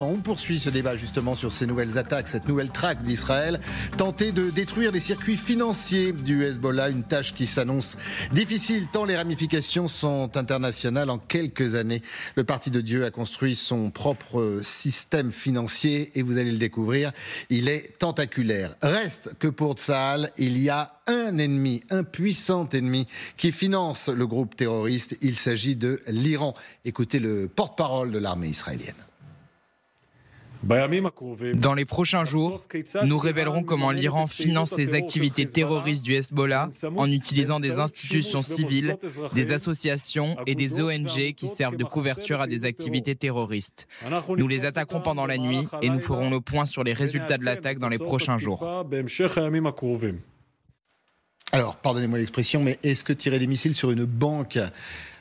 On poursuit ce débat justement sur ces nouvelles attaques, cette nouvelle traque d'Israël, tenter de détruire les circuits financiers du Hezbollah, une tâche qui s'annonce difficile tant les ramifications sont internationales. En quelques années, le Parti de Dieu a construit son propre système financier et vous allez le découvrir, il est tentaculaire. Reste que pour Tsahal, il y a un ennemi, un puissant ennemi qui finance le groupe terroriste. Il s'agit de l'Iran. Écoutez le porte-parole de l'armée israélienne. Dans les prochains jours, nous révélerons comment l'Iran finance les activités terroristes du Hezbollah en utilisant des institutions civiles, des associations et des ONG qui servent de couverture à des activités terroristes. Nous les attaquerons pendant la nuit et nous ferons le point sur les résultats de l'attaque dans les prochains jours. Alors, pardonnez-moi l'expression, mais est-ce que tirer des missiles sur une banque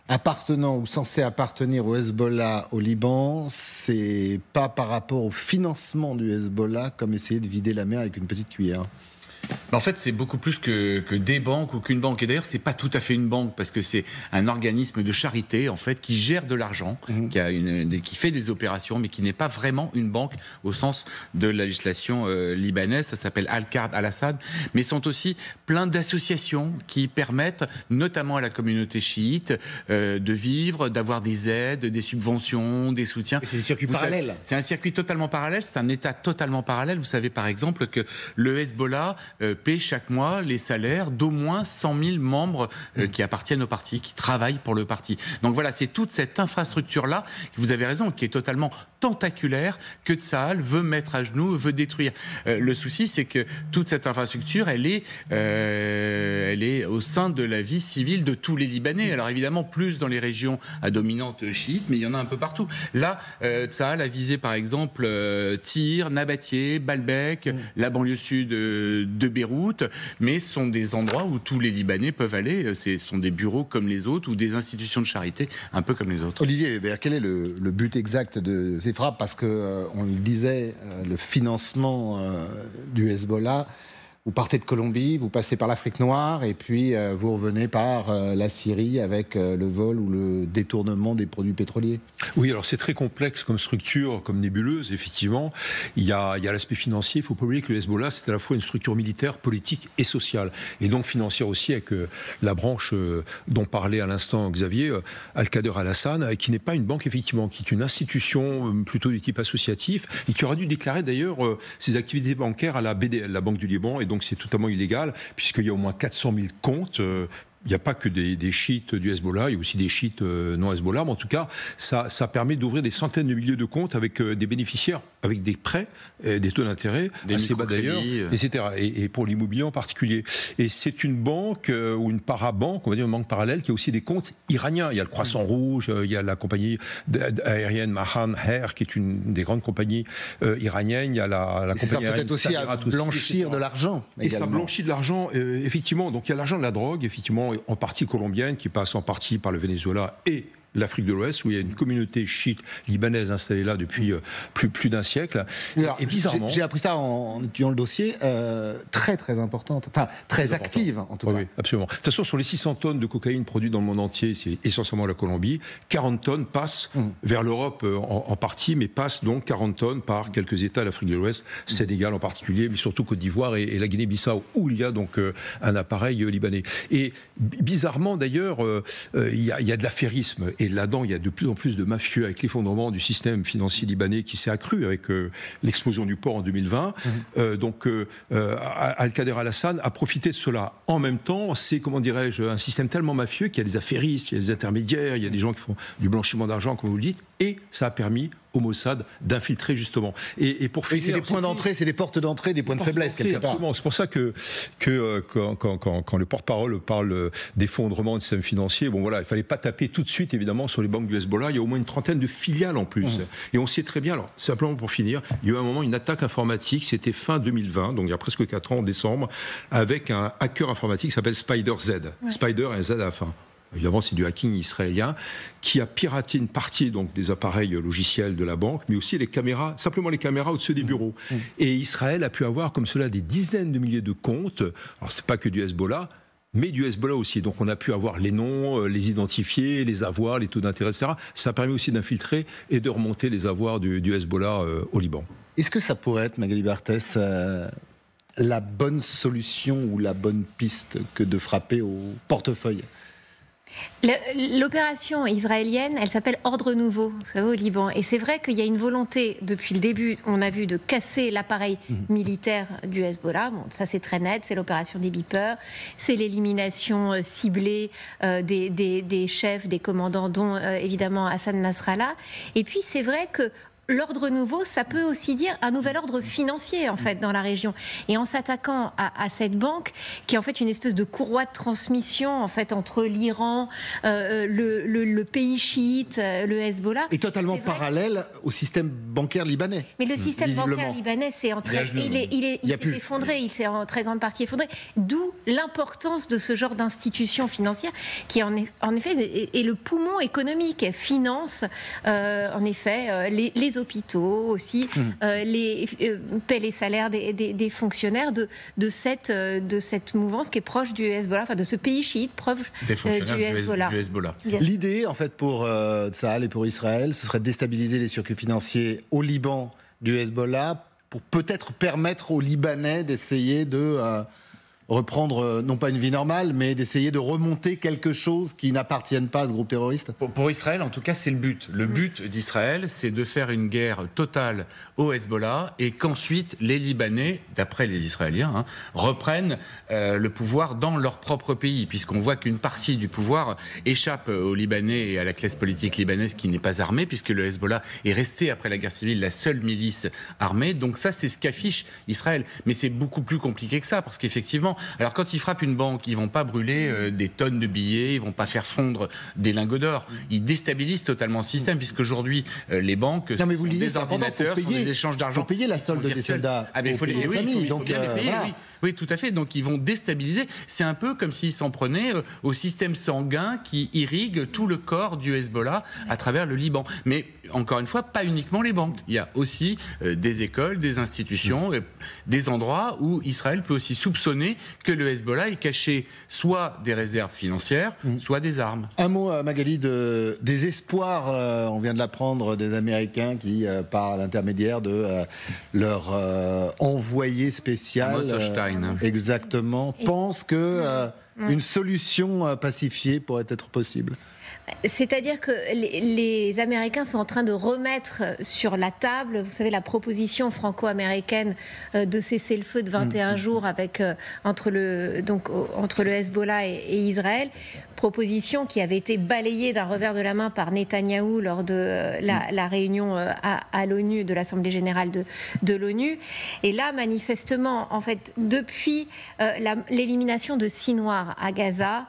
appartenant ou censé appartenir au Hezbollah au Liban, c'est pas par rapport au financement du Hezbollah comme essayer de vider la mer avec une petite cuillère? En fait, c'est beaucoup plus que des banques ou qu'une banque. Et d'ailleurs, c'est pas tout à fait une banque parce que c'est un organisme de charité en fait qui gère de l'argent, qui fait des opérations, mais qui n'est pas vraiment une banque au sens de la législation libanaise. Ça s'appelle Al-Qard Al-Assad, mais sont aussi plein d'associations qui permettent, notamment à la communauté chiite, de vivre, d'avoir des aides, des subventions, des soutiens. Et c'est des circuits parallèles. C'est un circuit totalement parallèle. C'est un État totalement parallèle. Vous savez par exemple que le Hezbollah paie chaque mois les salaires d'au moins 100 000 membres qui appartiennent au parti, qui travaillent pour le parti. Donc voilà, c'est toute cette infrastructure-là, vous avez raison, qui est totalement tentaculaire, que Tsahal veut mettre à genoux, veut détruire. Le souci, c'est que toute cette infrastructure, elle est au sein de la vie civile de tous les Libanais. Alors évidemment, plus dans les régions à dominante chiite, mais il y en a un peu partout. Là, Tsahal a visé par exemple Tyr, Nabatieh, Baalbek, la banlieue sud de Beyrouth, mais ce sont des endroits où tous les Libanais peuvent aller. Ce sont des bureaux comme les autres ou des institutions de charité un peu comme les autres. Olivier Hébert, quel est le but exact de ces frappes? Parce que on le disait, le financement du Hezbollah, vous partez de Colombie, vous passez par l'Afrique noire et puis vous revenez par la Syrie avec le vol ou le détournement des produits pétroliers. Oui, alors c'est très complexe comme structure, comme nébuleuse, effectivement. Il y a l'aspect financier. Il ne faut pas oublier que le Hezbollah, c'est à la fois une structure militaire, politique et sociale. Et donc financière aussi avec la branche dont parlait à l'instant Xavier, Al-Qadr Al-Hassan, qui n'est pas une banque, effectivement, qui est une institution plutôt du type associatif et qui aura dû déclarer d'ailleurs ses activités bancaires à la BDL, la Banque du Liban, et donc c'est totalement illégal, puisqu'il y a au moins 400 000 comptes. Il n'y a pas que des chiites du Hezbollah, il y a aussi des chiites non Hezbollah, mais en tout cas, ça permet d'ouvrir des centaines de milliers de comptes avec des bénéficiaires, avec des prêts, des taux d'intérêt assez bas d'ailleurs, etc. Et pour l'immobilier en particulier. Et c'est une banque ou une parabanque, on va dire une banque parallèle, qui a aussi des comptes iraniens. Il y a le Croissant Rouge, il y a la compagnie aérienne Mahan Air, qui est une des grandes compagnies iraniennes. Il y a la compagnie aérienne peut-être aussi à blanchir de l'argent. Et ça blanchit de l'argent, effectivement. Donc il y a l'argent de la drogue, effectivement, en partie colombienne, qui passe en partie par le Venezuela et l'Afrique de l'Ouest, où il y a une communauté chiite libanaise installée là depuis plus d'un siècle. Alors, et bizarrement, j'ai appris ça en étudiant le dossier, très très importante, enfin très active en tout cas. Oui, absolument. De toute façon, sur les 600 tonnes de cocaïne produites dans le monde entier, c'est essentiellement la Colombie, 40 tonnes passent vers l'Europe en partie, mais passent donc 40 tonnes par quelques États de l'Afrique de l'Ouest, Sénégal en particulier, mais surtout Côte d'Ivoire et la Guinée-Bissau, où il y a donc un appareil libanais. Et bizarrement d'ailleurs, il y a de l'affairisme. Et là-dedans, il y a de plus en plus de mafieux avec l'effondrement du système financier libanais qui s'est accru avec l'explosion du port en 2020. Donc, Al-Qadr Al-Hassan a profité de cela. En même temps, c'est, comment dirais-je, un système tellement mafieux qu'il y a des affairistes, il y a des intermédiaires, il y a des gens qui font du blanchiment d'argent, comme vous le dites, et ça a permis au Mossad d'infiltrer justement. Et pour finir, c'est des points d'entrée, c'est des portes d'entrée, des points de faiblesse quelque part. Absolument. C'est pour ça que quand le porte-parole parle d'effondrement du système financier, bon voilà, il fallait pas taper tout de suite évidemment sur les banques du Hezbollah. Il y a au moins une trentaine de filiales en plus. Et on sait très bien. Alors simplement pour finir, il y a eu un moment une attaque informatique. C'était fin 2020, donc il y a presque 4 ans en décembre, avec un hacker informatique qui s'appelle Spider Z. Ouais. Spider et Z à la fin. Évidemment, c'est du hacking israélien qui a piraté une partie donc des appareils logiciels de la banque, mais aussi les caméras, simplement les caméras au-dessus des bureaux. Et Israël a pu avoir comme cela des dizaines de milliers de comptes. Alors, c'est pas que du Hezbollah, mais du Hezbollah aussi. Donc on a pu avoir les noms, les identifier, les avoirs, les taux d'intérêt, etc. Ça permet aussi d'infiltrer et de remonter les avoirs du Hezbollah au Liban. Est-ce que ça pourrait être, Magali Barthès, la bonne solution ou la bonne piste que de frapper au portefeuille ? L'opération israélienne, elle s'appelle Ordre Nouveau, vous savez, au Liban. Et c'est vrai qu'il y a une volonté, depuis le début, on a vu, de casser l'appareil militaire du Hezbollah. Bon, ça c'est très net, c'est l'opération des beepers, c'est l'élimination ciblée des chefs, des commandants, dont évidemment Hassan Nasrallah. Et puis c'est vrai que l'ordre nouveau, ça peut aussi dire un nouvel ordre financier, en fait, dans la région. Et en s'attaquant à cette banque, qui est en fait une espèce de courroie de transmission, en fait, entre l'Iran, le pays chiite, le Hezbollah. Et totalement parallèle au système bancaire libanais. Mais le système bancaire libanais, il s'est effondré, il s'est en très grande partie effondré. D'où l'importance de ce genre d'institution financière, qui en effet est le poumon économique. Elle finance, en effet, les hôpitaux aussi, paie les salaires des fonctionnaires de cette mouvance qui est proche du Hezbollah, enfin de ce pays chiite proche du Hezbollah. L'idée, en fait, pour Tsahal et pour Israël, ce serait de déstabiliser les circuits financiers au Liban du Hezbollah pour peut-être permettre aux Libanais d'essayer de reprendre, non pas une vie normale, mais d'essayer de remonter quelque chose qui n'appartienne pas à ce groupe terroriste. Pour Israël, en tout cas, c'est le but. Le but d'Israël, c'est de faire une guerre totale au Hezbollah et qu'ensuite les Libanais, d'après les Israéliens, reprennent le pouvoir dans leur propre pays, puisqu'on voit qu'une partie du pouvoir échappe aux Libanais et à la classe politique libanaise qui n'est pas armée, puisque le Hezbollah est resté, après la guerre civile, la seule milice armée. Donc ça, c'est ce qu'affiche Israël. Mais c'est beaucoup plus compliqué que ça, parce qu'effectivement, alors quand ils frappent une banque, ils vont pas brûler des tonnes de billets, ils vont pas faire fondre des lingots d'or. Ils déstabilisent totalement le système, puisqu'aujourd'hui les banques sont des ordinateurs, sont des échanges d'argent. Il faut payer la solde des soldats. Il faut les payer. Oui, tout à fait. Donc ils vont déstabiliser. C'est un peu comme s'ils s'en prenaient au système sanguin qui irrigue tout le corps du Hezbollah à travers le Liban. Mais encore une fois, pas uniquement les banques. Il y a aussi des écoles, des institutions, des endroits où Israël peut aussi soupçonner que le Hezbollah est caché soit des réserves financières, soit des armes. Un mot, Magali, des espoirs, on vient de l'apprendre, des Américains qui, par l'intermédiaire de leur envoyé spécial, exactement, pensent que une solution pacifiée pourrait être possible. C'est-à-dire que les Américains sont en train de remettre sur la table, vous savez, la proposition franco-américaine de cesser le feu de 21 jours entre le Hezbollah et Israël. Proposition qui avait été balayée d'un revers de la main par Netanyahou lors de la réunion à l'ONU, de l'Assemblée générale de l'ONU. Et là, manifestement, en fait, depuis l'élimination de Sinwar à Gaza,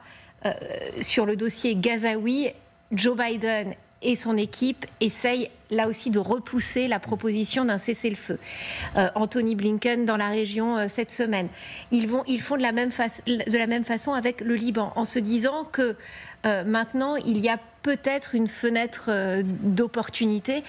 sur le dossier gazaoui, Joe Biden et son équipe essayent là aussi de repousser la proposition d'un cessez-le-feu. Anthony Blinken dans la région cette semaine. Ils font de la même façon avec le Liban, en se disant que maintenant il y a peut-être une fenêtre d'opportunité.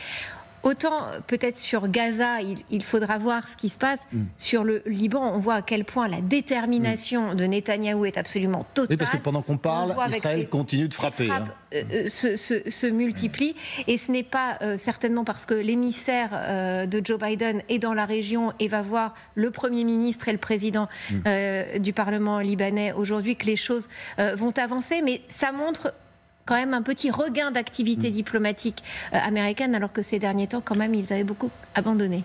Autant peut-être sur Gaza, il faudra voir ce qui se passe. Sur le Liban, on voit à quel point la détermination de Netanyahou est absolument totale. Oui, parce que pendant qu'on parle, Israël continue de frapper. Se multiplient. Et ce n'est pas certainement parce que l'émissaire de Joe Biden est dans la région et va voir le Premier ministre et le président du Parlement libanais aujourd'hui que les choses vont avancer. Mais ça montre quand même un petit regain d'activité diplomatique américaine, alors que ces derniers temps, quand même, ils avaient beaucoup abandonné.